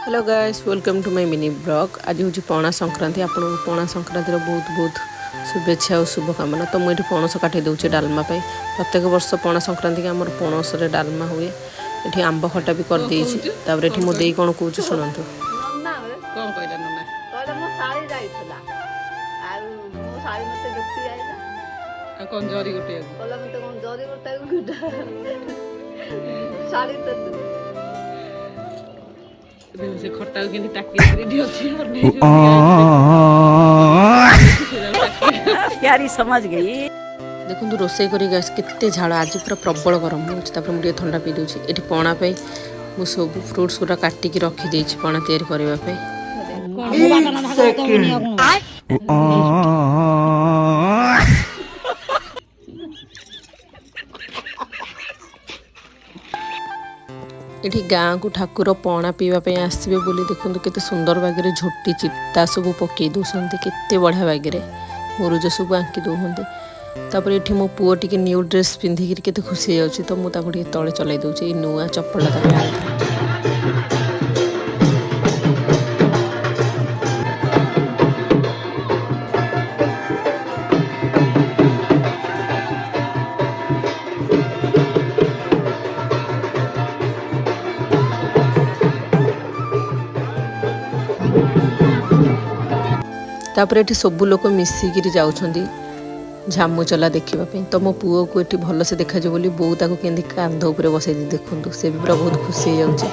Hello guys welcome to my mini blog. आज हूँ पणा संक्रांति। आपको पणा संक्रांति बहुत बहुत शुभेच्छा और शुभकामना। तो मुझे पणस काटी दूचे डालमा पे। प्रत्येक वर्ष पणा संक्रांति के आम पणस डालमा हुए। ये आंब खटा भी कर देपर ये मो दे कौन कौन शुणु से खट्टा के टाकी यारी समझ गई। देखो रोसे करी गैस केते झाड़ आज पूरा प्रबल गरम हो मुझे ठंडा पी दूसरी ये पणा पे मु सब फ्रुट्स गुरा काटिकी रखी देछि पणा तैयारी करने। ये गाँ को ठाकुर पणा पीवाई आसवे बोली देखो केते सुंदर बागे झोटी चिता सब पकई दौरान केते बढ़िया बागे मुरुज सब आंकी दौरान। तापर ये मो पुओ टी न्यू ड्रेस पिंधिकी केते खुशी हो तो मुझे तले चलाई दूचे नुआ चप्पल तापर ये सबू लोक मिसिकी जाऊँगी झामु चला देखापी। तो मो पुओ को ये भल से देखा बोली बो ताको केंदी कांध उपर बसई देखु से भी पूरा बहुत खुशी हो जाऊँचे।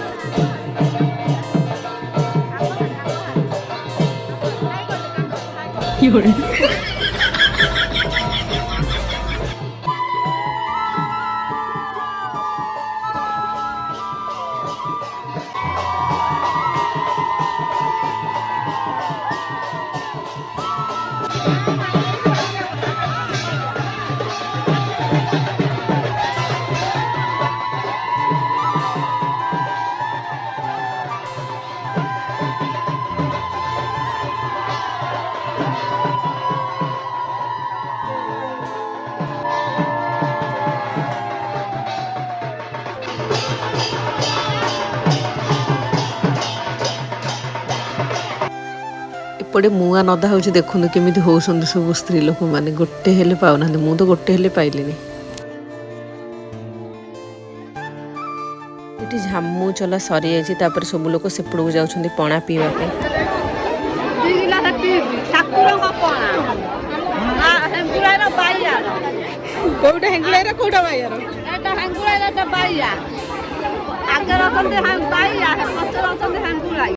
एपटे मुआ नदा हो देखु केमी होती सब स्त्री लोक मैंने गोटे हेले पाऊना मु तो गोटे हेले पाइली। ये झामु चला सरी जापर सब लोग सेपड़ को जाऊँ पणा पीवा